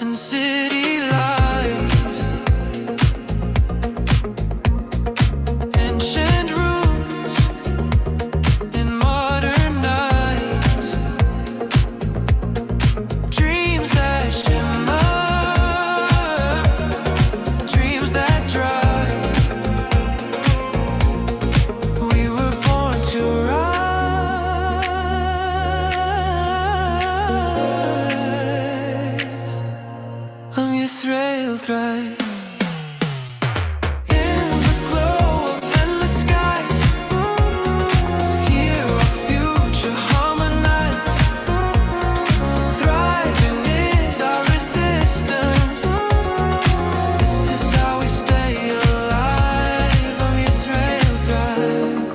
and city lights, ancient roots in modern nights, dreams that shimmer, dreams that drive. We were born to rise. Am Yisrael Thrive. In the glow of endless skies, hear our future harmonize. Thriving is our resistance. This is how we stay alive. Am Yisrael Thrive.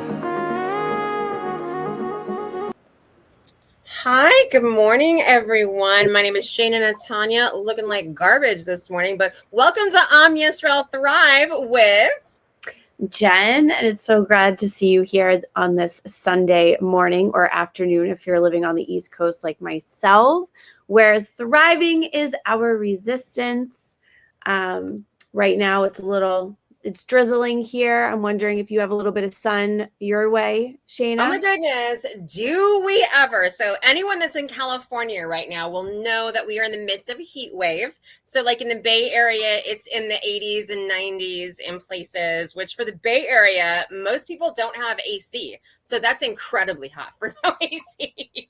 Hi, good morning, everyone. My name is Shayna and Netanya, looking like garbage this morning, but welcome to Am Yisrael Thrive with Jen, and it's so glad to see you here on this Sunday morning or afternoon if you're living on the East Coast like myself, where thriving is our resistance. Right now it's drizzling here. I'm wondering if you have a little bit of sun your way, Shayna. Oh my goodness, do we ever? So anyone that's in California right now will know that we are in the midst of a heat wave. So like in the Bay Area, it's in the 80s and 90s in places, which for the Bay Area, most people don't have AC. So that's incredibly hot for no AC.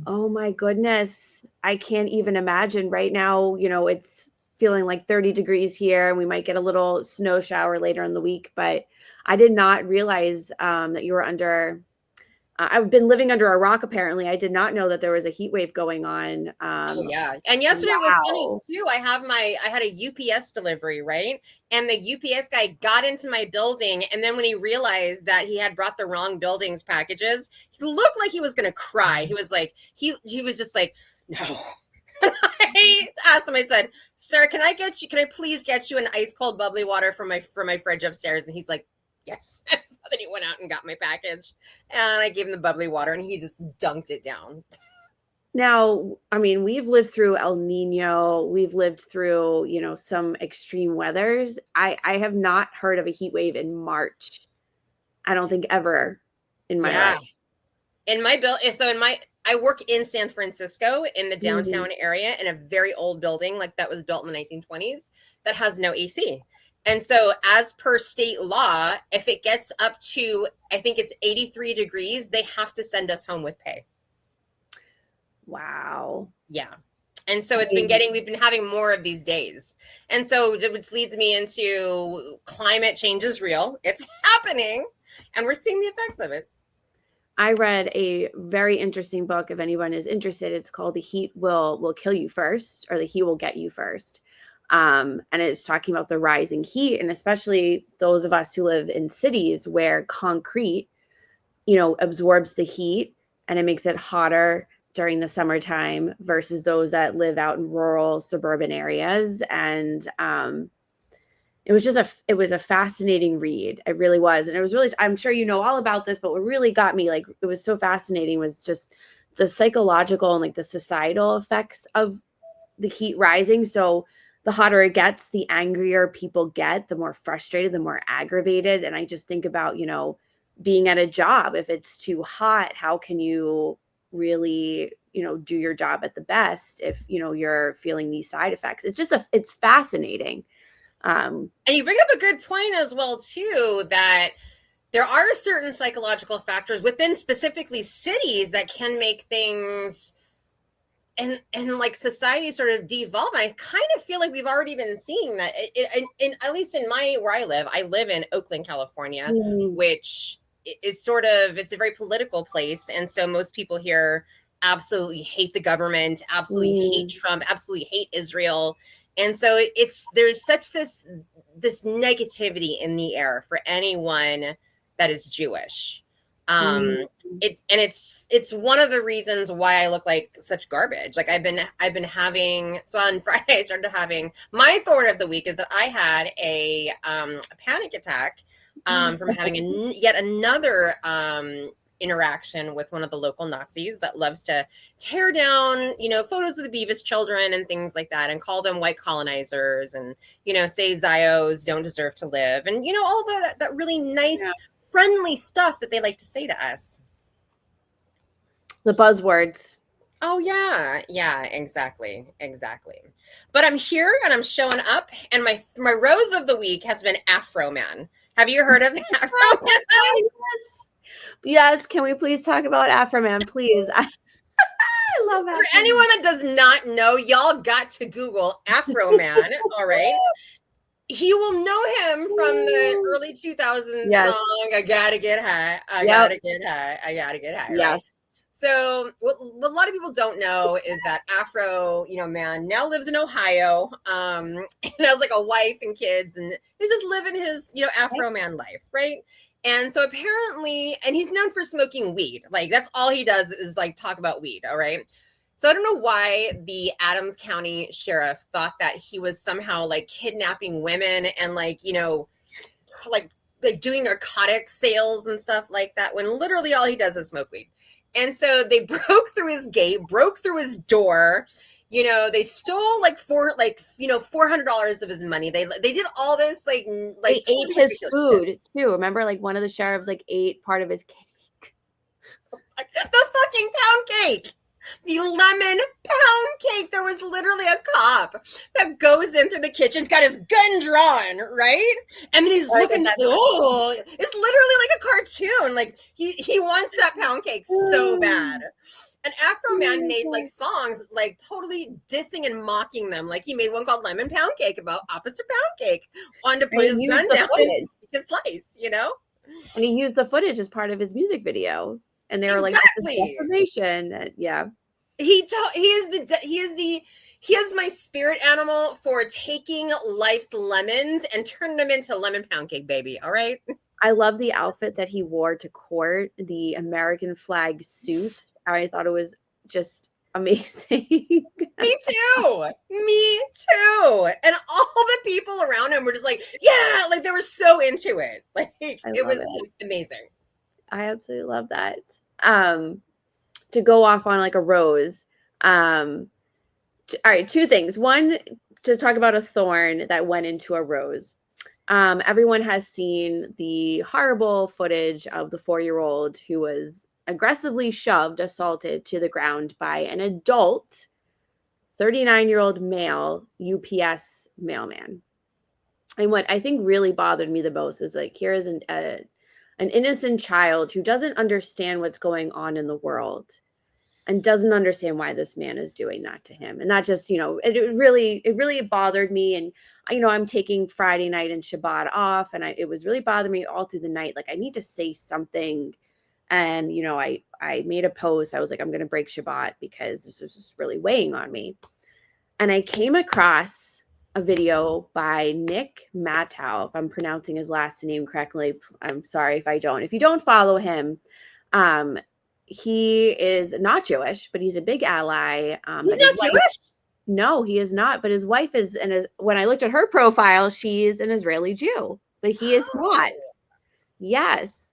Oh my goodness. I can't even imagine right now, it's feeling like 30 degrees here and we might get a little snow shower later in the week, but I did not realize that you were I've been living under a rock apparently. I did not know that there was a heat wave going on. Oh yeah. And yesterday was funny too. I had a UPS delivery, right? And the UPS guy got into my building, and then when he realized that he had brought the wrong building's packages, he looked like he was gonna cry. He was like, he was just like, no. I asked him, I said, "Sir, can I please get you an ice cold bubbly water from my fridge upstairs?" And he's like, "Yes." So then he went out and got my package, and I gave him the bubbly water, and he just dunked it down. Now, I mean, we've lived through El Nino. We've lived through, some extreme weathers. I have not heard of a heat wave in March. I don't think ever in my life. I work in San Francisco in the downtown area in a very old building that was built in the 1920s that has no AC. And so as per state law, if it gets up to, I think it's 83 degrees, they have to send us home with pay. Wow. Yeah. And so we've been having more of these days. And so which leads me into climate change is real. It's happening and we're seeing the effects of it. I read a very interesting book. If anyone is interested, it's called The Heat Will Kill You First, or The Heat Will Get You First. And it's talking about the rising heat, and especially those of us who live in cities where concrete, absorbs the heat and it makes it hotter during the summertime versus those that live out in rural suburban areas. And it was a fascinating read. It really was. And it was really, I'm sure you know all about this, but what really got me, it was so fascinating was just the psychological and the societal effects of the heat rising. So the hotter it gets, the angrier people get, the more frustrated, the more aggravated. And I just think about, being at a job, if it's too hot, how can you really, do your job at the best if, you're feeling these side effects? It's fascinating. And you bring up a good point as well, too, that there are certain psychological factors within specifically cities that can make things and society sort of devolve. And I kind of feel like we've already been seeing that at least in where I live in Oakland, California, which is it's a very political place. And so most people here absolutely hate the government, absolutely hate Trump, absolutely hate Israel. And so there's such this negativity in the air for anyone that is Jewish. It's one of the reasons why I look like such garbage. I've been having, so on Friday I started having, my thorn of the week is that I had a panic attack from having yet another interaction with one of the local Nazis that loves to tear down, photos of the Beavis children and things like that and call them white colonizers and, say Zios don't deserve to live and, all that really nice, friendly stuff that they like to say to us. The buzzwords. Oh, yeah, exactly. But I'm here and I'm showing up, and my rose of the week has been Afro Man. Have you heard of the Afro Man? Yes. Can we please talk about Afro Man, please? I love Afro Man. For anyone that does not know, y'all got to Google Afro Man, all right? You will know him from the early 2000s song, I Gotta Get High, I Gotta Get High, yes. Right? So what a lot of people don't know is that Afro, man now lives in Ohio, and has like a wife and kids, and he's just living his, Afro man life, right? And so apparently, and he's known for smoking weed. Like that's all he does is like talk about weed, all right? So I don't know why the Adams County sheriff thought that he was somehow like kidnapping women and like, like doing narcotic sales and stuff like that, when literally all he does is smoke weed. And so they broke through his gate, broke through his door. They stole $400 of his money. They did all this they ate his food too. Remember, like one of the sheriffs ate part of his cake. The fucking pound cake. The lemon pound cake. There was literally a cop that goes in through the kitchen. He's got his gun drawn, right? And then he's looking. It's literally like a cartoon. Like he wants that pound cake so bad. And Afro Man made like songs like totally dissing and mocking them. Like he made one called Lemon Pound Cake about Officer Pound Cake. Wanted to put his gun down and take a slice, And he used the footage as part of his music video. And they were like, information. Yeah. He is my spirit animal for taking life's lemons and turning them into lemon pound cake, baby. All right. I love the outfit that he wore to court, the American flag suit. I thought it was just amazing. Me too. And all the people around him were just like, yeah, like they were so into it. Like it was amazing. I absolutely love that. To go off on like a rose. All right, two things. One, to talk about a thorn that went into a rose. Everyone has seen the horrible footage of the 4-year-old who was aggressively assaulted to the ground by an adult 39-year-old male UPS mailman. And what I think really bothered me the most is like, here is an innocent child who doesn't understand what's going on in the world and doesn't understand why this man is doing that to him. And that just, it really bothered me. And, I'm taking Friday night and Shabbat off, and it was really bothering me all through the night. Like I need to say something. And, I made a post. I was like, I'm going to break Shabbat because this was just really weighing on me. And I came across a video by Nick Matow. If I'm pronouncing his last name correctly, I'm sorry if I don't. If you don't follow him, he is not Jewish, but he's a big ally. He's not Jewish? No, he is not. But his wife is, and when I looked at her profile, she's an Israeli Jew, but he is not. Yes.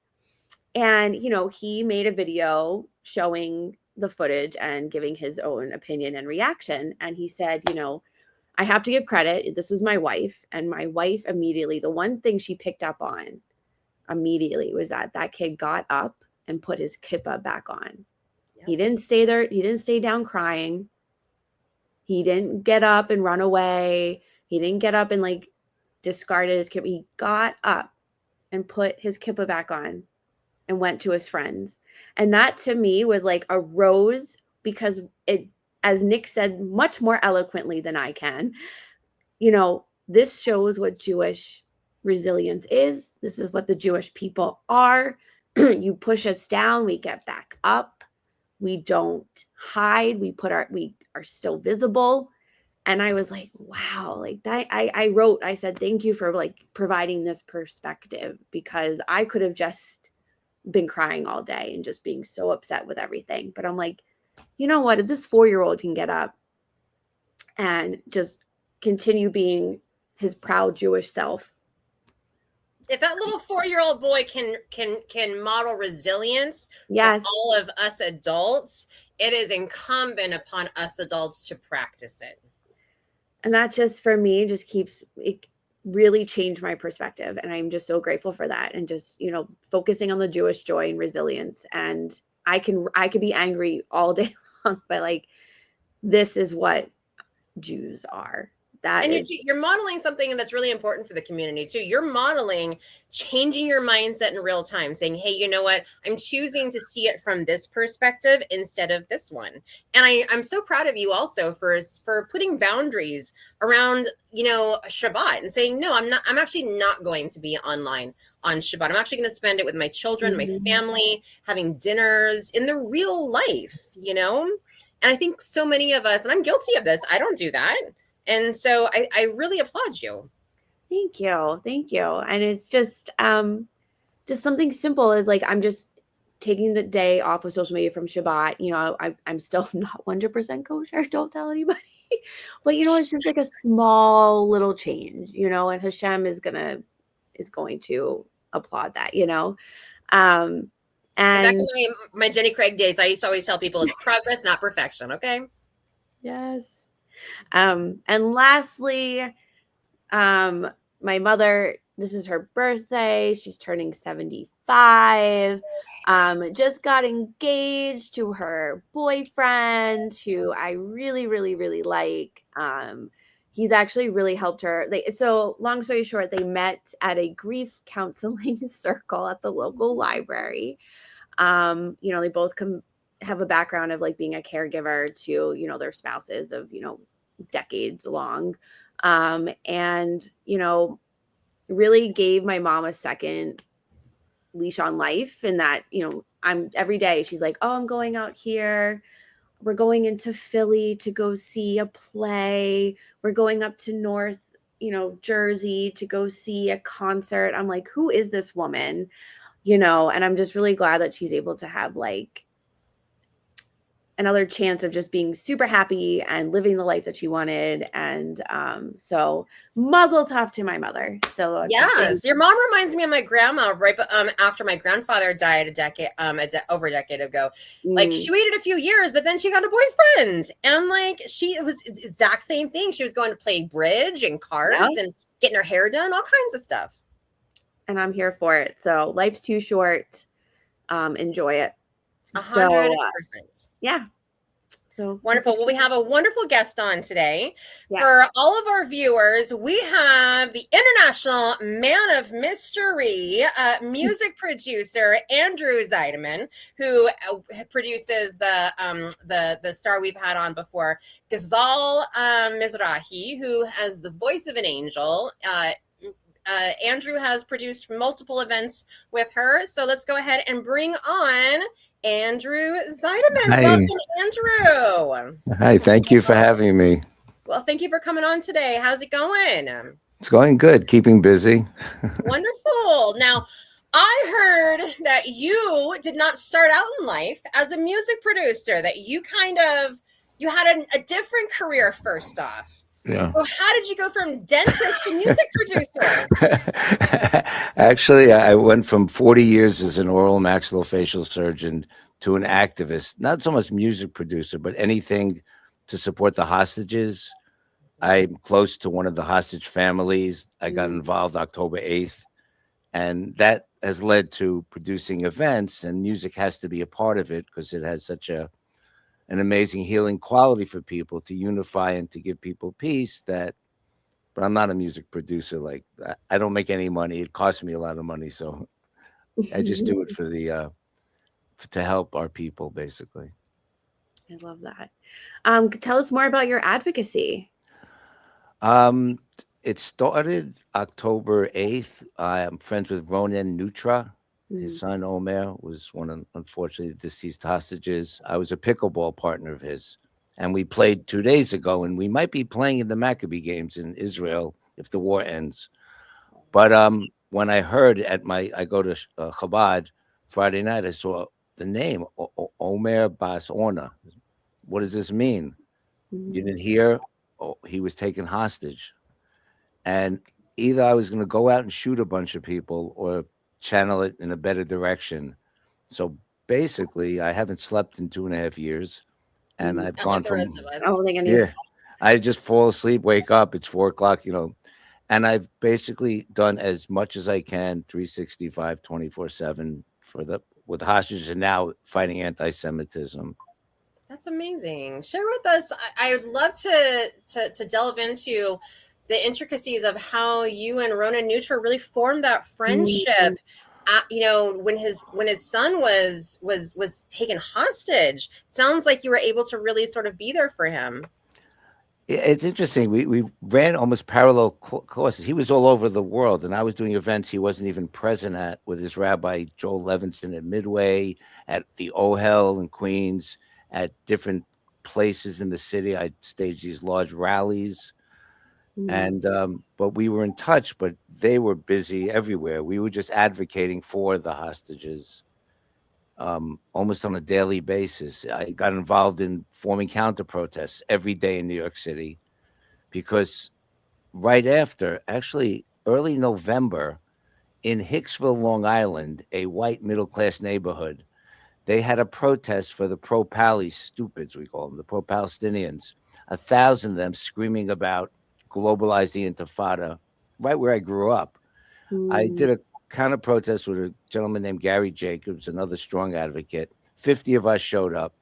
And, he made a video showing the footage and giving his own opinion and reaction. And he said, I have to give credit. This was my wife. And my wife immediately, the one thing she picked up on immediately was that kid got up and put his kippah back on. Yep. He didn't stay there. He didn't stay down crying. He didn't get up and run away. He didn't get up and discarded his kippah. He got up and put his kippah back on and went to his friends. And that to me was like a rose, because it, as Nick said much more eloquently than I can, this shows what Jewish resilience is. This is what the Jewish people are. You push us down, we get back up. We don't hide. We are still visible. And I was like, wow, like that. I said, thank you for providing this perspective, because I could have just been crying all day and just being so upset with everything. But I'm like, you know what? If this 4-year-old can get up and just continue being his proud Jewish self, if that little 4-year-old boy can model resilience for Yes. all of us adults, it is incumbent upon us adults to practice it. And that just for me just keeps it really changed my perspective. And I'm just so grateful for that. And just, focusing on the Jewish joy and resilience. And I could be angry all day long, but like this is what Jews are. That And is you're modeling something that's really important for the community too. You're modeling changing your mindset in real time, saying, hey, you know what? I'm choosing to see it from this perspective instead of this one. And I'm so proud of you also for putting boundaries around, Shabbat and saying, no, I'm actually not going to be online on Shabbat. I'm actually going to spend it with my children, my family, having dinners in the real life. And I think so many of us, and I'm guilty of this, I don't do that. And so I really applaud you. Thank you. Thank you. And it's just something simple as like, I'm just taking the day off of social media from Shabbat. I'm still not 100% kosher. Don't tell anybody. But it's just like a small little change, and Hashem is going to applaud that, and back in my Jenny Craig days, I used to always tell people it's progress, not perfection. Okay. yes. And lastly, my mother, this is her birthday. She's turning 75. Just got engaged to her boyfriend, who I really, really, really like. He's actually really helped her. So long story short, they met at a grief counseling circle at the local library. They both have a background of like being a caregiver to, their spouses of, decades long. And really gave my mom a second leash on life, and that I'm every day she's like, oh, I'm going out here, we're going into Philly to go see a play, we're going up to North Jersey to go see a concert. I'm like, who is this woman? And I'm just really glad that she's able to have like another chance of just being super happy and living the life that she wanted. And so mazel tov to my mother. So yes, your mom reminds me of my grandma right after my grandfather died over a decade ago. Like she waited a few years, but then she got a boyfriend, and like it was the exact same thing. She was going to play bridge and cards and getting her hair done, all kinds of stuff. And I'm here for it. So life's too short. Enjoy it. 100%. Yeah. So wonderful. Well, we have a wonderful guest on today. Yeah. For all of our viewers, we have the international man of mystery, music producer Andrew Zeiddeman, who produces the star we've had on before, Ghazal Mizrahi, who has the voice of an angel. Andrew has produced multiple events with her. So let's go ahead and bring on Andrew Zeidman. Hi. Welcome, Andrew. Hi, thank you for having me. Well, thank you for coming on today. How's it going? It's going good, keeping busy. Wonderful. Now, I heard that you did not start out in life as a music producer, that you had a different career first off. Yeah. So how did you go from dentist to music producer? Actually, I went from 40 years as an oral maxillofacial surgeon to an activist, not so much music producer, but anything to support the hostages. I'm close to one of the hostage families. I got involved October 8th, and that has led to producing events, and music has to be a part of it because it has such an amazing healing quality for people to unify and to give people peace. But I'm not a music producer. Like, I don't make any money. It costs me a lot of money. So I just do it for to help our people, basically. I love that. Tell us more about your advocacy. It started October 8th. I'm friends with Ronen Nutra. His son Omer was one of, unfortunately, deceased hostages. I was a pickleball partner of his, and we played 2 days ago, and we might be playing in the Maccabee games in Israel if the war ends. But when I heard I go to Chabad Friday night, I saw the name Omer Bas Orna. What does this mean? You didn't hear? Oh, he was taken hostage. And either I was going to go out and shoot a bunch of people or channel it in a better direction. So basically, I haven't slept in 2.5 years, and I've Not like gone the rest from of us. I don't think any of yeah, I just fall asleep, wake up, it's 4 o'clock, and I've basically done as much as I can, 365, 24/7 with hostages, and now fighting anti-Semitism. That's amazing. Share with us. I would love to delve into the intricacies of how you and Ronan Nutra really formed that friendship. When his son was taken hostage, sounds like you were able to really sort of be there for him. It's interesting. We ran almost parallel courses. He was all over the world, and I was doing events he wasn't even present at with his rabbi Joel Levinson at Midway, at the Ohel in Queens, at different places in the city. I staged these large rallies, and but we were in touch. But they were busy everywhere. We were just advocating for the hostages. Almost on a daily basis. I got involved in forming counter protests every day in New York City because right after, actually early November, in Hicksville, Long Island, a white middle class neighborhood, they had a protest for the pro-Pali stupids, we call them, the pro-Palestinians. 1,000 of them screaming about globalize the Intifada, right where I grew up. I did a counter protest with a gentleman named Gary Jacobs, another strong advocate. 50 of us showed up,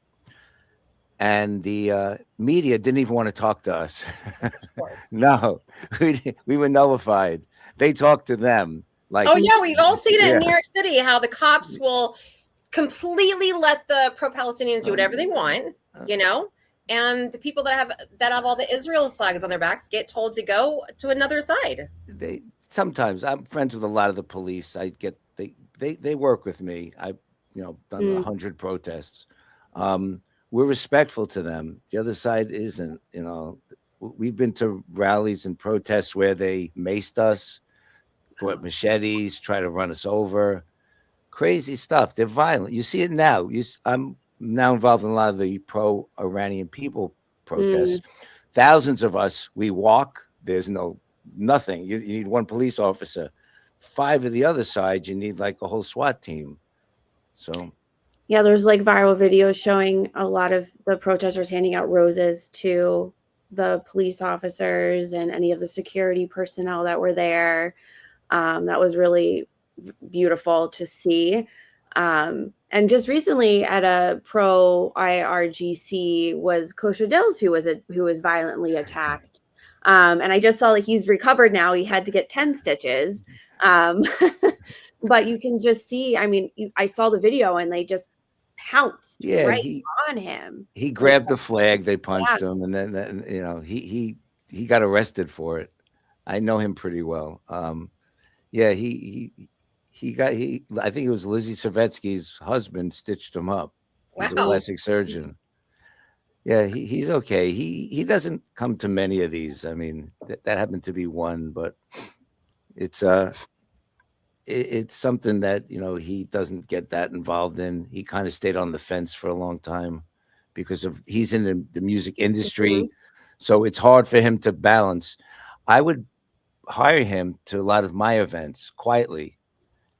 and the media didn't even want to talk to us. Of course. No, we were nullified. They talked to them. Like, Oh yeah, we've all seen it yeah. in New York City, how the cops will completely let the pro-Palestinians do whatever they want, and the people that have all the Israel flags on their backs get told to go to another side. Sometimes I'm friends with a lot of the police. They work with me. I've done 100 protests. We're respectful to them. The other side isn't. We've been to rallies and protests where they maced us, brought machetes, try to run us over. Crazy stuff. They're violent. You see it now. I'm now involved in a lot of the pro-Iranian people protests. Thousands of us. We walk. There's nothing. You need one police officer. 5 of the other side, you need like a whole SWAT team. So yeah, there's like viral videos showing a lot of the protesters handing out roses to the police officers and any of the security personnel that were there. That was really beautiful to see. And just recently at a pro IRGC was Kosher Dills, who was violently attacked. And I just saw that he's recovered now. He had to get 10 stitches. But you can just see, I mean, I saw the video and they just pounced on him. He grabbed the flag, they punched him, and then he got arrested for it. I know him pretty well. I think it was Lizzie Savetsky's husband stitched him up. He's a plastic surgeon. Yeah, he's okay. He doesn't come to many of these. I mean, that happened to be one, but it's something that he doesn't get that involved in. He kind of stayed on the fence for a long time because he's in the music industry, so it's hard for him to balance. I would hire him to a lot of my events quietly,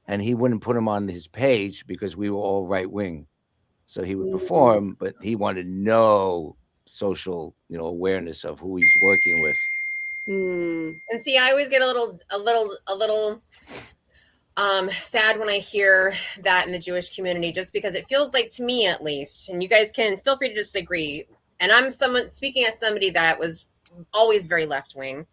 and he wouldn't put him on his page because we were all right wing. So he would perform, but he wanted no social, awareness of who he's working with. And see, I always get a little sad when I hear that in the Jewish community, just because it feels like, to me at least, and you guys can feel free to disagree. And I'm speaking as somebody that was always very left wing.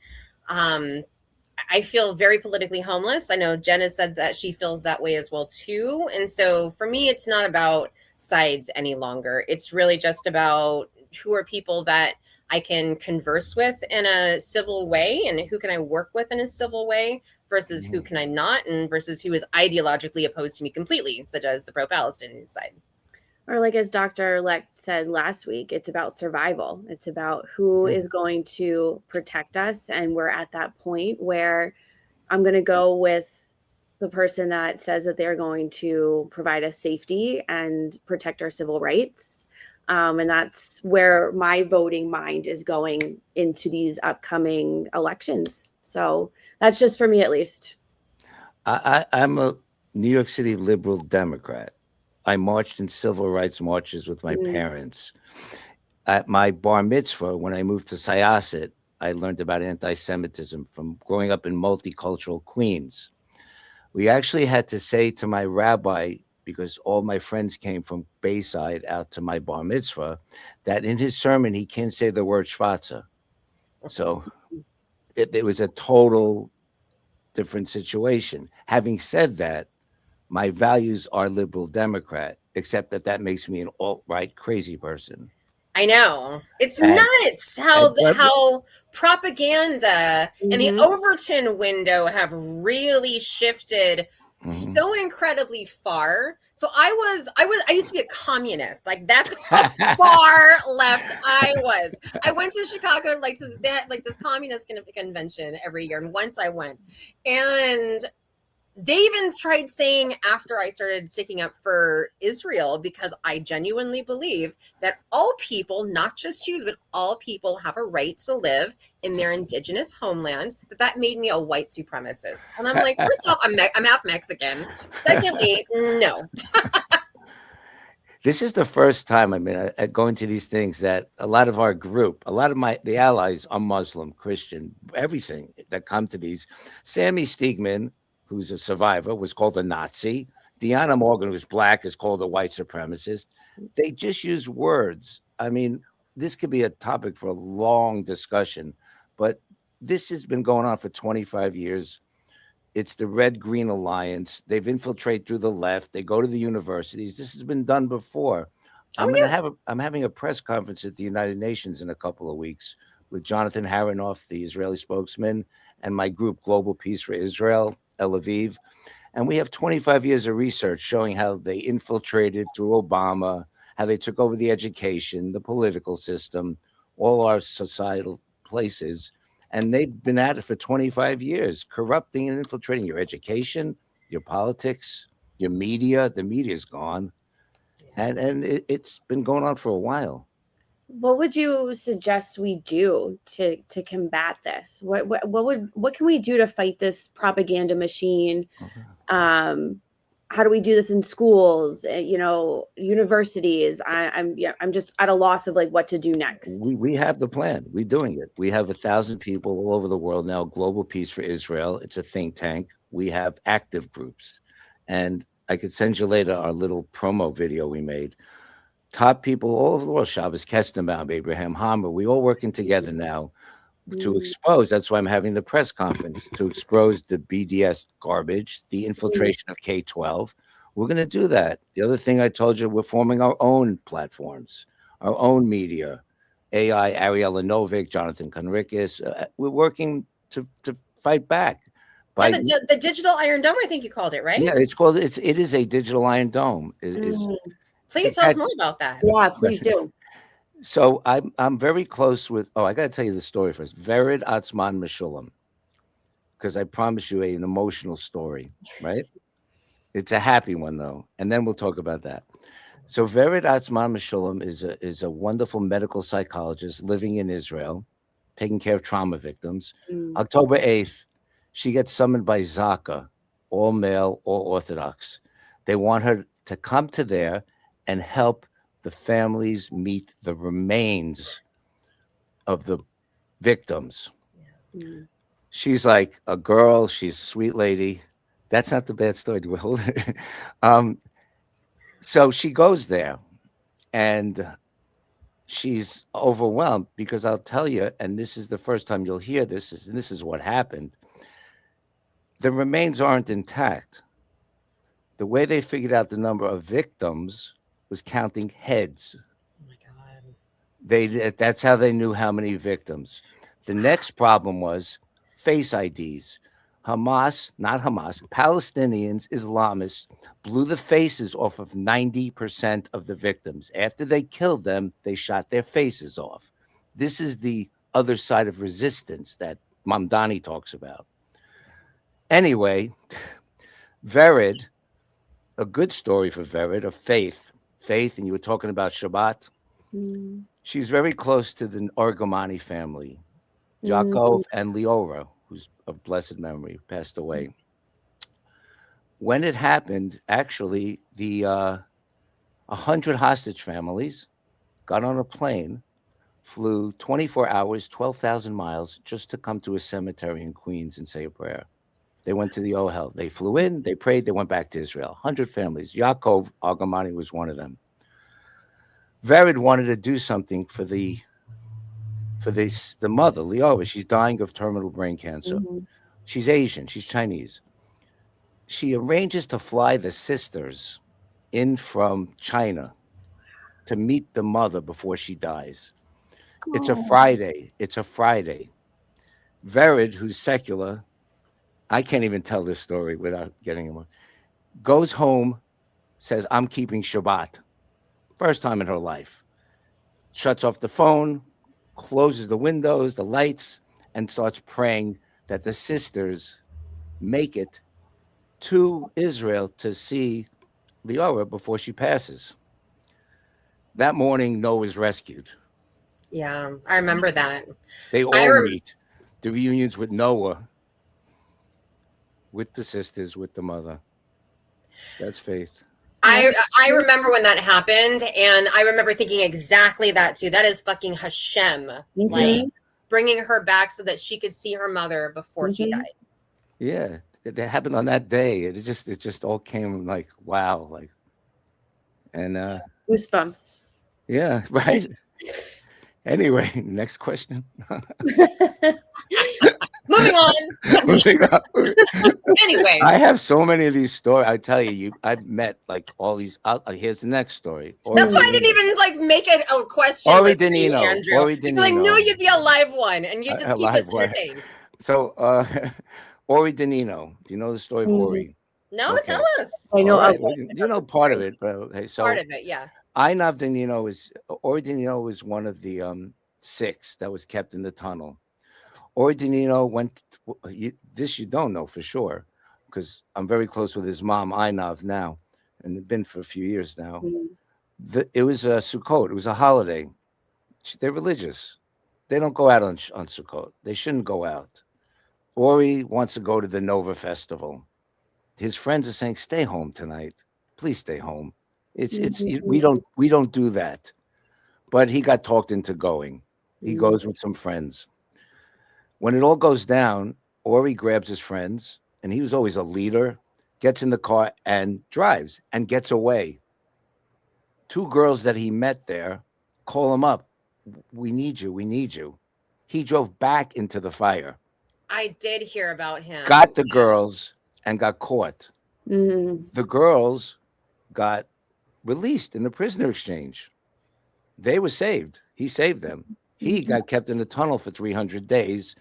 I feel very politically homeless. I know Jen has said that she feels that way as well too. And so for me, it's not about sides any longer. It's really just about who are people that I can converse with in a civil way, and who can I work with in a civil way versus who can I not, and versus who is ideologically opposed to me completely, such as the pro-Palestinian side. Or like as Dr. Leck said last week, it's about survival. It's about who is going to protect us. And we're at that point where I'm going to go with the person that says that they're going to provide us safety and protect our civil rights. And that's where my voting mind is going into these upcoming elections. So that's just for me, at least. I'm a New York City liberal Democrat. I marched in civil rights marches with my parents. At my bar mitzvah, when I moved to Syosset, I learned about anti-Semitism from growing up in multicultural Queens. We actually had to say to my rabbi, because all my friends came from Bayside out to my bar mitzvah, that in his sermon, he can't say the word schwarze. So it was a total different situation. Having said that, my values are liberal Democrat, except that makes me an alt-right crazy person. I know. It's And, nuts how propaganda and the Overton window have really shifted so incredibly far. So I used to be a communist. Like that's how far left I was. I went to Chicago they had like this communist convention every year, and once I went, and they even tried saying after I started sticking up for Israel, because I genuinely believe that all people, not just Jews, but all people have a right to live in their indigenous homeland, that made me a white supremacist. And I'm like, first off, I'm half Mexican. Secondly, no. This is the first time, I mean, going to these things that a lot of our group, a lot of the allies are Muslim, Christian, everything that come to these. Sammy Steigman, who's a survivor, was called a Nazi. Deanna Morgan, who's black, is called a white supremacist. They just use words. I mean, this could be a topic for a long discussion, but this has been going on for 25 years. It's the Red-Green Alliance. They've infiltrated through the left. They go to the universities. This has been done before. I'm having a press conference at the United Nations in a couple of weeks with Jonathan Haranoff, the Israeli spokesman, and my group, Global Peace for Israel, Tel Aviv. And we have 25 years of research showing how they infiltrated through Obama, how they took over the education, the political system, all our societal places. And they've been at it for 25 years, corrupting and infiltrating your education, your politics, your media. The media's gone. And it's been going on for a while. What would you suggest we do to combat this? What can we do to fight this propaganda machine? How do we do this in schools? Universities. I'm just at a loss of like what to do next. We have the plan. We're doing it. We have 1,000 people all over the world now. Global Peace for Israel. It's a think tank. We have active groups, and I could send you later our little promo video we made. Top people all over the world, Shabbos Kestenbaum, Abraham Hammer, we all working together now to expose. That's why I'm having the press conference, to expose the BDS garbage, the infiltration of K-12. We're going to do that. The other thing I told you, we're forming our own platforms, our own media, AI, Ariella Novik, Jonathan Conricus. We're working to fight back. The digital Iron Dome, I think you called it, right? Yeah, it is a digital Iron Dome. Please tell us more about that. Yeah, please do. So I'm very close with. Oh, I got to tell you the story first. Vered Atzman Meshulam, because I promise you an emotional story, right? It's a happy one though, and then we'll talk about that. So Vered Atzman Meshulam is a wonderful medical psychologist living in Israel, taking care of trauma victims. October 8th, she gets summoned by Zaka, all male, all Orthodox. They want her to come to there and help the families meet the remains of the victims. She's like a girl. She's a sweet lady. That's not the bad story. So she goes there, and she's overwhelmed because I'll tell you, and this is the first time you'll hear this, this is what happened. The remains aren't intact. The way they figured out the number of victims was counting heads. Oh my God. That's how they knew how many victims. The next problem was face IDs. Not Hamas, Palestinians, Islamists blew the faces off of 90% of the victims. After they killed them, they shot their faces off. This is the other side of resistance that Mamdani talks about. Anyway, Vered, a good story for Vered, of faith, and you were talking about Shabbat. Mm. She's very close to the Orgomani family, Mm. Yaakov and Leora, who's of blessed memory, passed away. When it happened, actually, the 100 hostage families got on a plane, flew 24 hours, 12,000 miles, just to come to a cemetery in Queens and say a prayer. They went to the Ohel. They flew in, they prayed, they went back to Israel. 100 families. Yaakov Argamani was one of them. Vered wanted to do something for the mother, Leora. She's dying of terminal brain cancer. Mhm. She's Asian. She's Chinese. She arranges to fly the sisters in from China to meet the mother before she dies. It's a Oh. Friday. It's a Friday. Vered, who's secular, I can't even tell this story without getting him. Goes home, says, I'm keeping Shabbat. First time in her life. Shuts off the phone, closes the windows, the lights, and starts praying that the sisters make it to Israel to see Leora before she passes. That morning, Noah's rescued. Yeah, I remember that. They I all rem- meet. The reunions with Noah, with the sisters, with the mother. That's faith. I remember when that happened, and I remember thinking exactly that too. That is fucking Hashem, like Mhm. bringing her back so that she could see her mother before she Mhm. died. Yeah, it happened on that day. It just all came like wow, like, and Goosebumps. yeah, right. Anyway, next question. Moving on. Moving on. Anyways, I have so many of these stories. I tell you, I've met like all these. Here's the next story. that's why I didn't even like make it a question Ori list for you, Danino. Andrew. Ori Because I knew Danino. you'd be a live one, and you just A keep us live one. entertained. So, Ori Danino. Do you know the story of Mhm. Ori? No, Okay. tell us I know. All right. Okay, Well, you know part of it, but okay. So part of it. Yeah. Einav Danino is Ori Danino was one of the 6 that was kept in the tunnel. Ori Danino went. This you don't know for sure, because I'm very close with his mom, Einav, now, and it's been for a few years now. Mhm. It was a Sukkot. It was a holiday. They're religious. They don't go out on Sukkot. They shouldn't go out. Ori wants to go to the Nova Festival. His friends are saying, "Stay home tonight. Please stay home." We don't do that. But he got talked into going. He Mhm. goes with some friends. When it all goes down, Ori grabs his friends, and he was always a leader, gets in the car and drives and gets away. 2 girls that he met there call him up. We need you. We need you. He drove back into the fire, I did hear about him. got the girls, and got caught. Mhm. The girls got released in the prisoner exchange. They were saved. He saved them. He got kept in the tunnel for 300 days.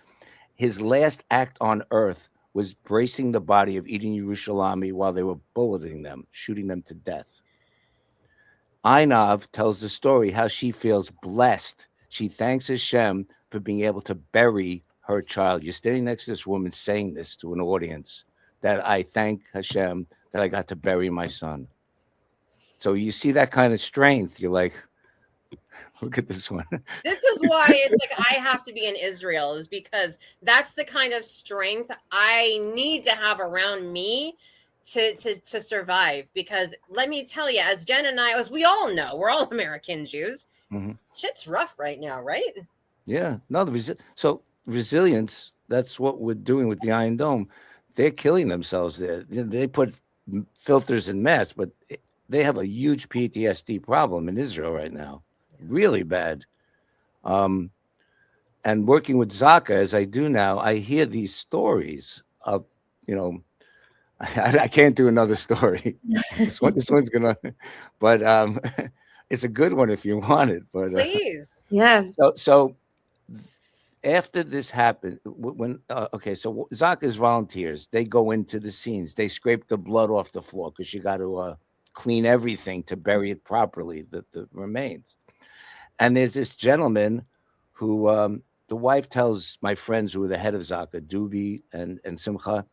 His last act on earth was bracing the body of Eden Yerushalami while they were bulleting them, shooting them to death. Einav tells the story how she feels blessed. She thanks Hashem for being able to bury her child. You're standing next to this woman saying this to an audience, that I thank Hashem that I got to bury my son. So you see that kind of strength. You're like, look at this one. This is why it's like I have to be in Israel, is because that's the kind of strength I need to have around me to survive. Because let me tell you, as Jen and I, as we all know, we're all American Jews. Mhm. Shit's rough right now, right? Yeah, no, so resilience. That's what we're doing with the Iron Dome. They're killing themselves there. They put filters in masks, but they have a huge PTSD problem in Israel right now, really bad. And working with Zaka as I do now, I hear these stories of, you know, I can't do another story. This one's gonna, but it's a good one if you want it. But Please. Yeah. so after this happened, when okay, so Zaka's volunteers, they go into the scenes, they scrape the blood off the floor because you got to clean everything to bury it properly, the remains. And there's this gentleman who the wife tells my friends who are the head of Zaka, Dubi and Simcha,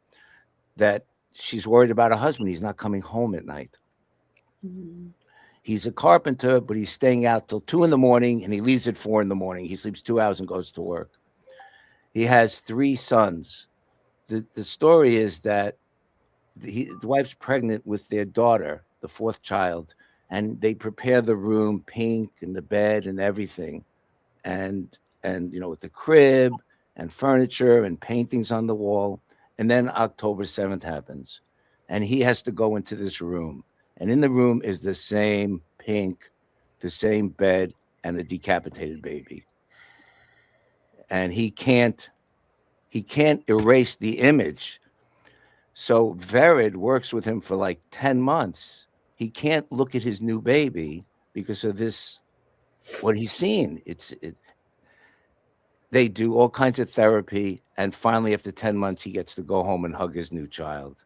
that she's worried about her husband. He's not coming home at night. Mhm. He's a carpenter, but he's staying out till 2 in the morning, and he leaves at 4 in the morning. He sleeps 2 hours and goes to work. He has 3 sons. The story is that the wife's pregnant with their daughter, the 4th child, and they prepare the room pink and the bed and everything, and with the crib and furniture and paintings on the wall. And then October 7th happens, and he has to go into this room, and in the room is the same pink, the same bed, and a decapitated baby. And he can't erase the image. So Vered works with him for like 10 months. He can't look at his new baby because of this, what he's seen. They do all kinds of therapy, and finally, after 10 months, he gets to go home and hug his new child.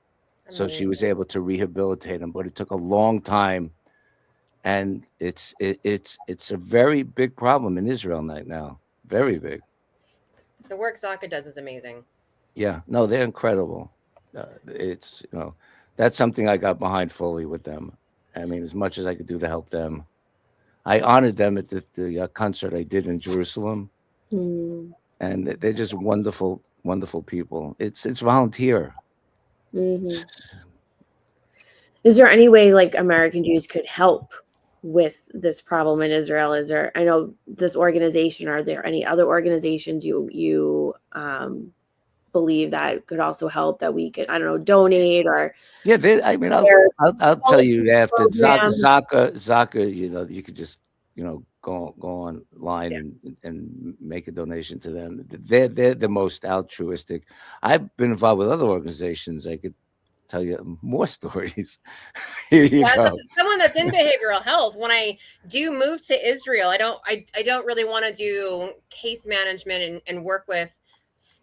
So she was able to rehabilitate him, but it took a long time, and it's a very big problem in Israel right now. Very big. The work Zaka does is amazing. Yeah, no, they're incredible. It's that's something I got behind fully with them. I mean, as much as I could do to help them. I honored them at the concert I did in Jerusalem, Mm. and they're just wonderful, wonderful people. It's volunteer. Mhm. Is there any way like American Jews could help with this problem in Israel? Is there? I know this organization. Are there any other organizations you believe that could also help that we could, I don't know, donate or? Yeah, I mean, I'll tell you after Zaka. You could just go online and make a donation to them. They're the most altruistic. I've been involved with other organizations. I could tell you more stories. Here you As go. someone that's in behavioral health, when I do move to Israel, I don't really want to do case management and work with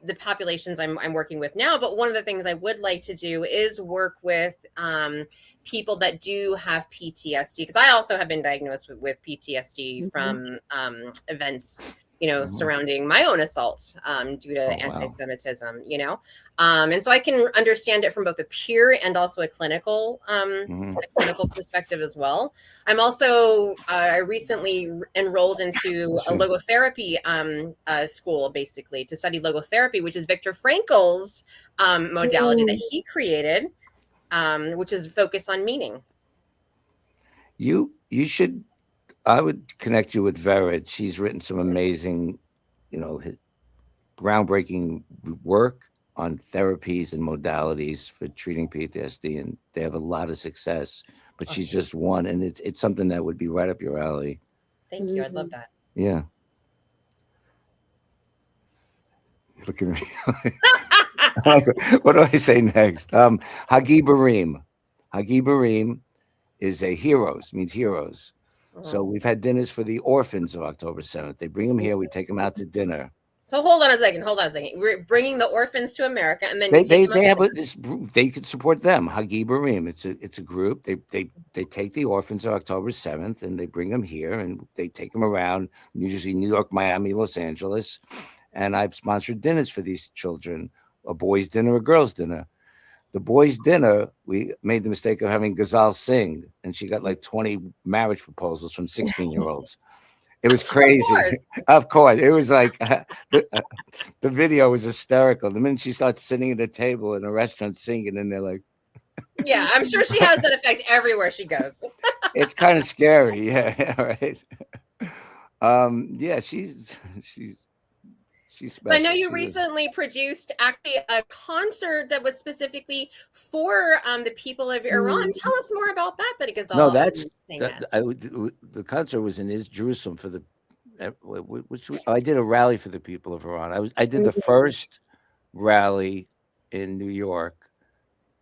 the populations I'm working with now. But one of the things I would like to do is work with people that do have PTSD, because I also have been diagnosed with PTSD from events surrounding my own assault due to anti-Semitism, and so I can understand it from both a peer and also a clinical perspective as well. I'm also I recently enrolled into a logotherapy school, basically to study logotherapy, which is Viktor Frankl's modality that he created, which is focused on meaning. You should. I would connect you with Vered. She's written some amazing, groundbreaking work on therapies and modalities for treating PTSD, and they have a lot of success. But she's just one, and it's something that would be right up your alley. Thank you. I'd love that. Yeah. Look at me. What do I say next? Hagi Barim. Hagi Barim is a heroes, means heroes. So we've had dinners for the orphans of October 7th. They bring them here. We take them out to dinner. So hold on a second. We're bringing the orphans to America, and then they could support them. Hagi Barim. It's a group. They take the orphans of October 7th and they bring them here, and they take them around, usually New York, Miami, Los Angeles. And I've sponsored dinners for these children, a boys' dinner, a girls' dinner. The boys' dinner, we made the mistake of having Ghazal sing, and she got like 20 marriage proposals from 16-year-olds. It was crazy. Of course. It was like the video was hysterical. The minute she starts sitting at a table in a restaurant singing, and they're like, yeah, I'm sure she has that effect everywhere she goes. It's kind of scary. Yeah, right. Yeah, she's special. I know you recently produced actually a concert that was specifically for the people of Iran. Tell us more about that. The concert was in Jerusalem for I did a rally for the people of Iran. I did the first rally in New York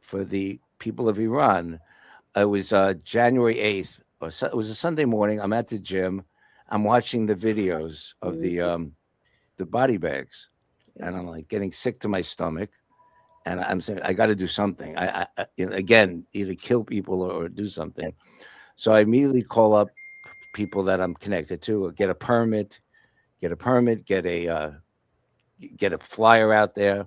for the people of Iran. It was January 8th. It was a Sunday morning. I'm at the gym. I'm watching the videos of the body bags, and I'm like getting sick to my stomach, and I'm saying I got to do something. I again, either kill people or do something. So I immediately call up people that I'm connected to, get a permit, get a flyer out there.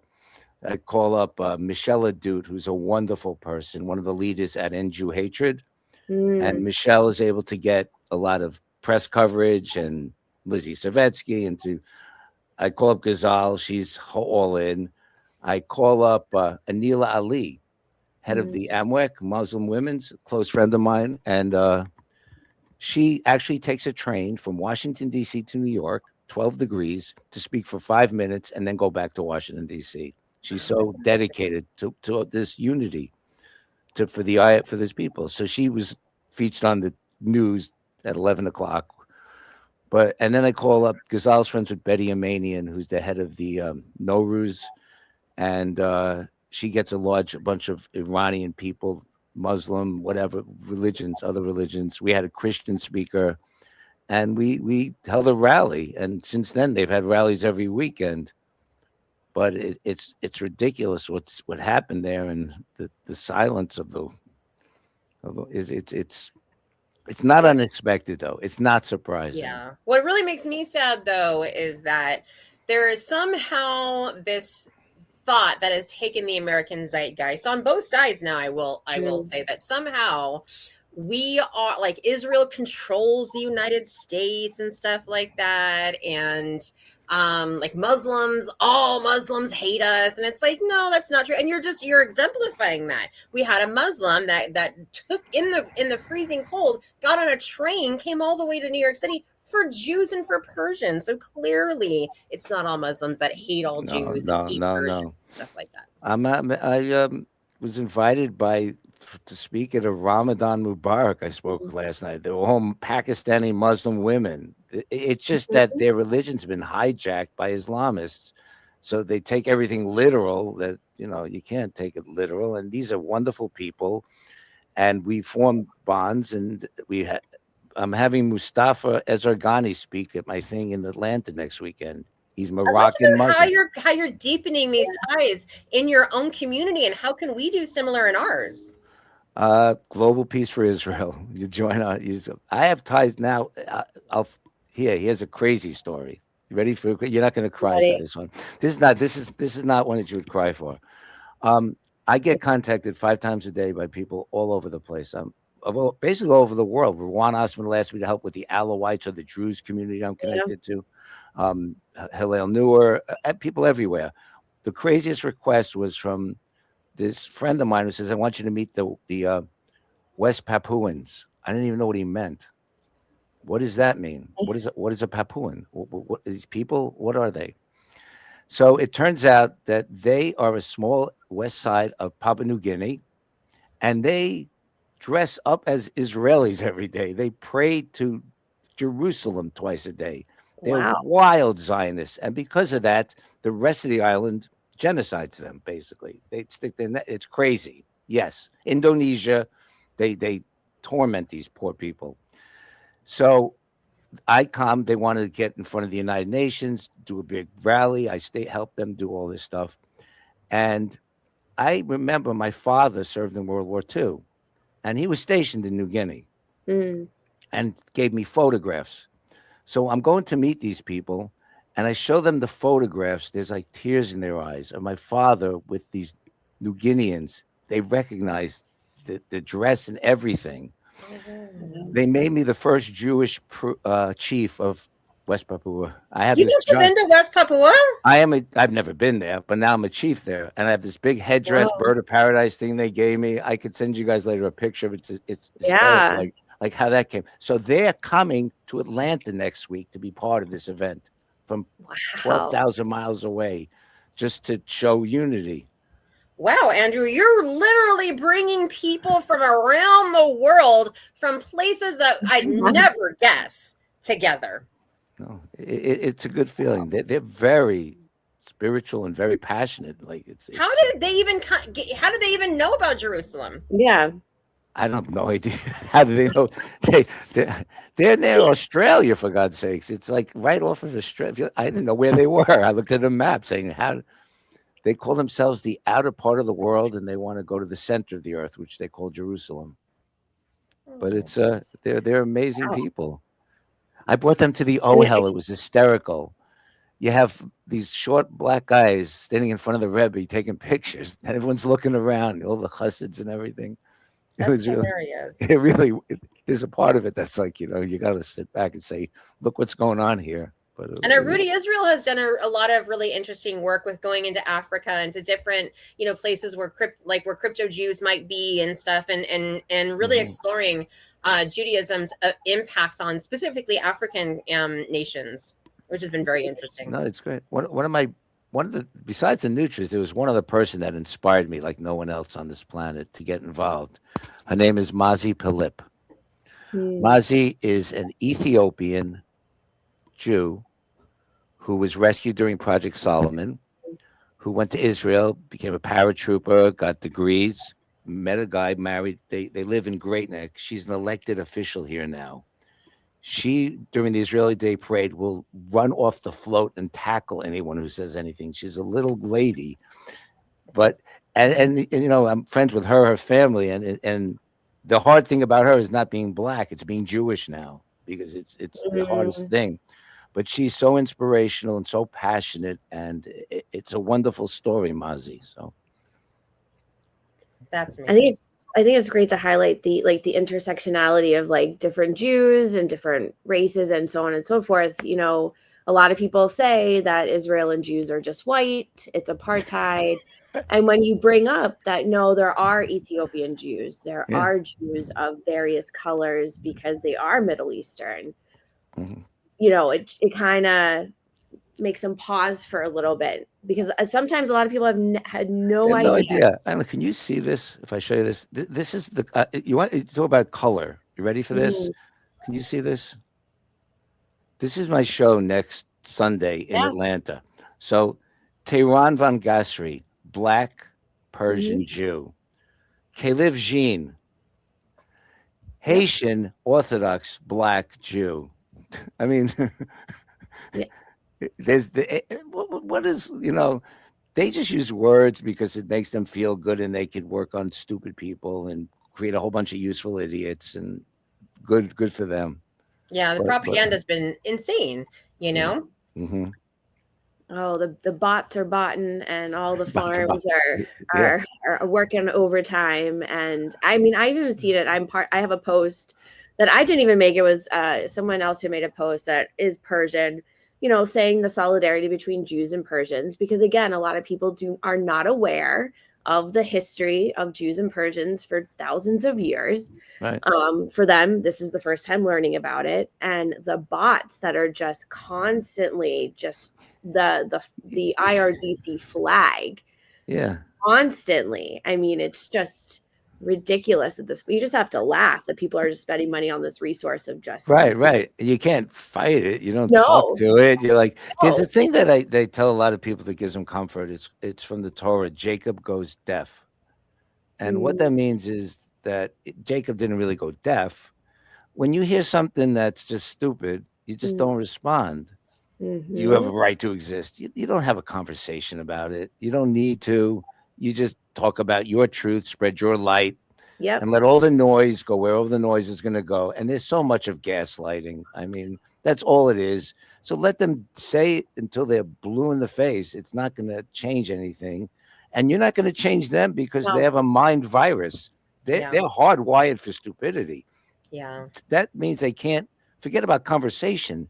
I call up Michelle Adut, who's a wonderful person, one of the leaders at End Jew Hatred. And Michelle is able to get a lot of press coverage, and Lizzie Savetsky, I call up Ghazal, she's all in. I call up Anila Ali, head of the Amwek, Muslim Women's, close friend of mine, and she actually takes a train from Washington, D.C. to New York, 12 degrees, to speak for 5 minutes and then go back to Washington, D.C. She's so dedicated to this unity for these people. So she was featured on the news at 11 o'clock. And then I call up Ghazal's friends with Betty Amanian, who's the head of the Nowruz, and she gets a bunch of Iranian people, Muslim, whatever religions, other religions. We had a Christian speaker, and we held a rally. And since then, they've had rallies every weekend. But it's ridiculous what happened there, and the silence of it's not unexpected, though. It's not surprising. Yeah. What really makes me sad, though, is that there is somehow this thought that has taken the American zeitgeist on both sides. Now, I will say that somehow we are like Israel controls the United States and stuff like that, and like all Muslims hate us, and it's like, no, that's not true. And you're exemplifying that. We had a Muslim that took in the freezing cold, got on a train, came all the way to New York City for Jews and for Persians. So clearly it's not all Muslims that hate all Jews and hate Persians, stuff like that. I was invited to speak at a Ramadan Mubarak. I spoke last night. They were all Pakistani Muslim women. It's just that their religion's been hijacked by Islamists. So they take everything literal, that, you can't take it literal. And these are wonderful people. And we formed bonds, and I'm having Mustafa Ezergani speak at my thing in Atlanta next weekend. He's Moroccan Muslim. How you're deepening these ties in your own community, and how can we do similar in ours? Global Peace for Israel. You join our. I have ties now. Here's a crazy story. You ready for? You're not going to cry for this one. This is not one that you would cry for. I get contacted 5 times a day by people all over the place. Basically all over the world. Rwan Osman asked me to help with the Alawites, or the Druze community I'm connected to. Hillel Newer, people everywhere. The craziest request was from this friend of mine who says, I want you to meet the West Papuans. I didn't even know what he meant. What does that mean? What is a Papuan? What these people? What are they? So it turns out that they are a small west side of Papua New Guinea, and they dress up as Israelis every day. They pray to Jerusalem twice a day. They're wild Zionists, and because of that, the rest of the island genocides them. Basically, they stick their net. It's crazy. Yes, Indonesia, they torment these poor people. So they wanted to get in front of the United Nations, do a big rally. I help them do all this stuff. And I remember my father served in World War II, and he was stationed in New Guinea and gave me photographs. So I'm going to meet these people, and I show them the photographs. There's like tears in their eyes of my father with these New Guineans. They recognize the dress and everything. They made me the first Jewish chief of West Papua. You've been to West Papua? I've never been there, but now I'm a chief there, and I have this big headdress, bird of paradise thing they gave me. I could send you guys later a picture of it. It's hysterical, like how that came. So they're coming to Atlanta next week to be part of this event from 12,000 miles away, just to show unity. Wow, Andrew, you're literally bringing people from around the world, from places that I'd never guess, together. No, it's a good feeling. They're very spiritual and very passionate. Like how did they even know about Jerusalem? Yeah, I don't have no idea. How do they know? They're near Australia, for God's sakes. It's like right off of Australia. I didn't know where they were. I looked at a map saying how. They call themselves the outer part of the world, and they want to go to the center of the earth, which they call Jerusalem. But it's they're amazing people. I brought them to the Ohel. It was hysterical. You have these short black guys standing in front of the Rebbe taking pictures, and everyone's looking around, all the chassids and everything. It That's was really, hilarious. it really, there's a part of it that's like, you got to sit back and say, look what's going on here. But And Rudy Israel has done a lot of really interesting work with going into Africa and to different, places where where crypto Jews might be and stuff, and really exploring Judaism's impact on specifically African nations, which has been very interesting. No, it's great. Besides the nutrients, there was one other person that inspired me like no one else on this planet to get involved. Her name is Mazi Pilip. Mazi is an Ethiopian Jew who was rescued during Project Solomon, who went to Israel, became a paratrooper, got degrees, met a guy, married. They live in Great Neck. She's an elected official here now. She, during the Israeli Day Parade, will run off the float and tackle anyone who says anything. She's a little lady, but and I'm friends with her family, and the hard thing about her is not being black; it's being Jewish now, because it's the hardest thing. But she's so inspirational and so passionate, and it's a wonderful story, Mazi. So that's amazing. I think it's great to highlight the intersectionality of like different Jews and different races and so on and so forth. A lot of people say that Israel and Jews are just white, it's apartheid. And when you bring up that, no, there are Ethiopian Jews, there are Jews of various colors because they are Middle Eastern, it kind of makes them pause for a little bit, because sometimes a lot of people had no idea. And can you see this? If I show you this, this is the you talk about color. You ready for this? Can you see this? This is my show next Sunday in Atlanta. So, Tehran Van Gasri, black Persian Jew. Kalev Jean, Haitian Orthodox black Jew. I mean, there's what is, they just use words because it makes them feel good, and they could work on stupid people and create a whole bunch of useful idiots, and good for them. Yeah, the propaganda has been insane, Oh, the bots are botting, and all the farms are working overtime. And I mean, I even seen it. I have a post that I didn't even make. It was someone else who made a post that is Persian, saying the solidarity between Jews and Persians, because again, a lot of people are not aware of the history of Jews and Persians for thousands of years. Right. For them, this is the first time learning about it. And the bots that are just constantly just the IRGC flag. Yeah. Constantly. I mean, it's just ridiculous at this. You just have to laugh that people are just spending money on this resource of just right. You can't fight it. You don't talk to it. You're like, there's a thing that they tell a lot of people that gives them comfort. It's from the Torah. Jacob goes deaf, and what that means is that Jacob didn't really go deaf. When you hear something that's just stupid, you just don't respond. You have a right to exist. You don't have a conversation about it. You don't need to. You just talk about your truth, spread your light, and let all the noise go where all the noise is going to go. And there's so much of gaslighting. I mean, that's all it is. So let them say it until they're blue in the face. It's not going to change anything. And you're not going to change them because they have a mind virus. They're hardwired for stupidity. Yeah. That means they can't forget about conversation,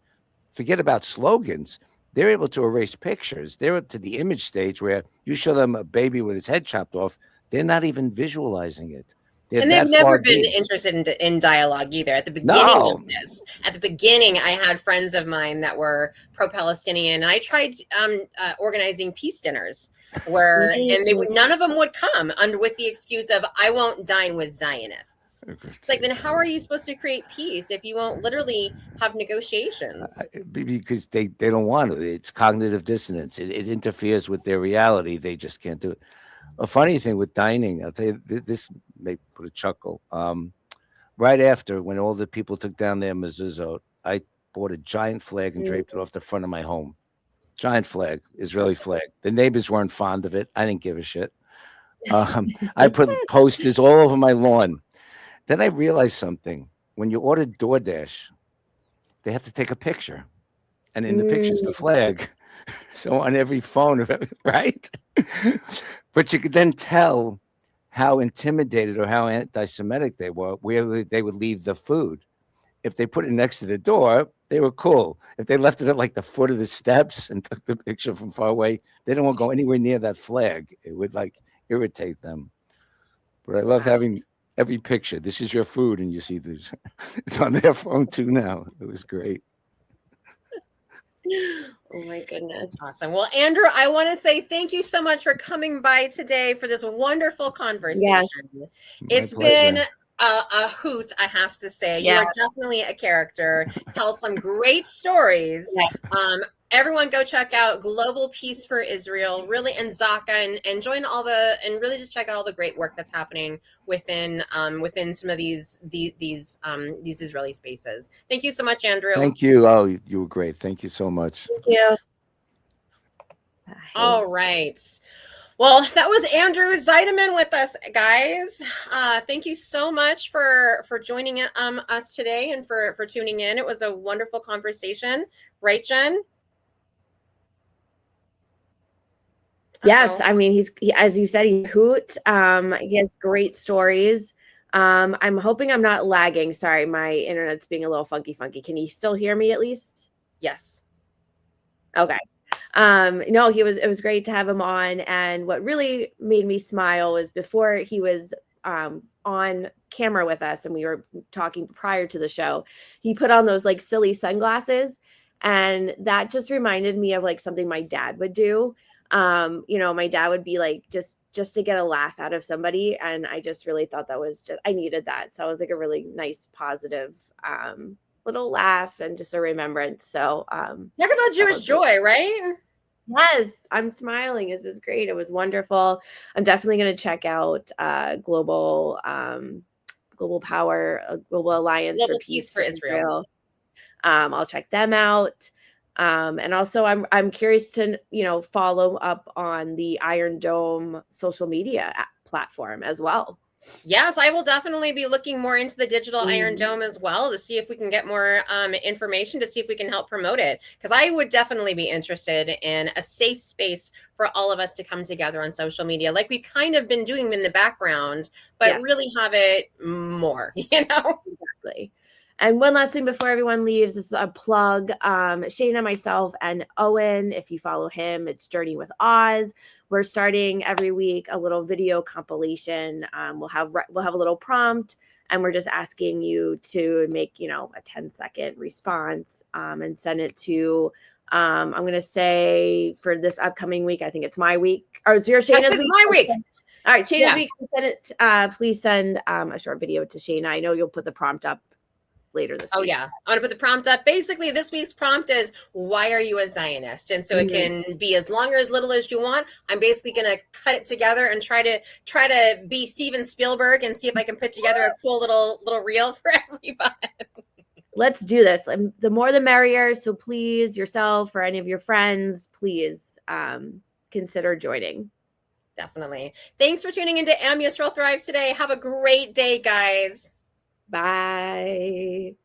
forget about slogans. They're able to erase pictures. They're up to the image stage where you show them a baby with its head chopped off. They're not even visualizing it. And they've never been interested in dialogue either. At the beginning of this, I had friends of mine that were pro-Palestinian, and I tried organizing peace dinners where, and none of them would come with the excuse of, I won't dine with Zionists. It's like, then how are you supposed to create peace if you won't literally have negotiations? Because they don't want it. It's cognitive dissonance. It interferes with their reality. They just can't do it. A funny thing with dining, I'll tell you, this may put a chuckle. Right after, when all the people took down their mezuzot, I bought a giant flag and draped it off the front of my home. Giant flag, Israeli flag. The neighbors weren't fond of it. I didn't give a shit. I put posters all over my lawn. Then I realized something. When you order DoorDash, they have to take a picture. And in the picture's the flag. So on every phone, right? But you could then tell how intimidated or how anti-Semitic they were, where they would leave the food. If they put it next to the door, they were cool. If they left it at like the foot of the steps and took the picture from far away, they didn't want to go anywhere near that flag. It would like irritate them. But I loved having every picture. This is your food, and you see this. It's on their phone too now. It was great. Oh my goodness. Awesome. Well, Andrew, I want to say thank you so much for coming by today for this wonderful conversation. It's been a hoot, I have to say. You are definitely a character. Tell some great stories. Everyone go check out Global Peace for Israel, really, and Zaka, and join all the, and really just check out all the great work that's happening within some of these Israeli spaces. Thank you so much, Andrew. Thank you. Oh, you were great. Thank you so much. Thank you. All right. Well, that was Andrew Zeiddeman with us, guys. Thank you so much for joining us today and for tuning in. It was a wonderful conversation, right, Jen? Yes, I mean he, as you said, he's a hoot. He has great stories. I'm hoping I'm not lagging. Sorry, my internet's being a little funky. Can you still hear me at least? Yes. Okay. No, it was great to have him on. And what really made me smile was before he was on camera with us and we were talking prior to the show, he put on those like silly sunglasses. And that just reminded me of like something my dad would do. My dad would be like, just to get a laugh out of somebody. And I just really thought that was I needed that. So it was like a really nice, positive, little laugh and just a remembrance. So, talk about Jewish joy, right? Yes, I'm smiling. This is great. It was wonderful. I'm definitely going to check out Global Power, Global Alliance Global for Peace for Israel. I'll check them out. And also I'm curious to, follow up on the Iron Dome social media platform as well. Yes, I will definitely be looking more into the digital Iron Dome as well to see if we can get more information, to see if we can help promote it. Because I would definitely be interested in a safe space for all of us to come together on social media, like we've kind of been doing in the background, but really have it more, Exactly. And one last thing before everyone leaves, this is a plug. Shayna, myself, and Owen, if you follow him, it's Journey with Oz. We're starting every week a little video compilation. We'll have a little prompt, and we're just asking you to make, a 10-second response and send it to, I'm going to say for this upcoming week, I think it's my week. Or it's your Shayna's week. My week. All right, Shayna's week. Send it. Please send a short video to Shayna. I know you'll put the prompt up later this week. Oh yeah, I'm gonna put the prompt up. Basically, this week's prompt is, why are you a Zionist? And so it can be as long or as little as you want. I'm basically gonna cut it together and try to be Steven Spielberg and see if I can put together a cool little reel for everybody. Let's do this. The more the merrier. So please, yourself or any of your friends, please consider joining. Definitely. Thanks for tuning into Am Yisrael Thrive today. Have a great day, guys. Bye.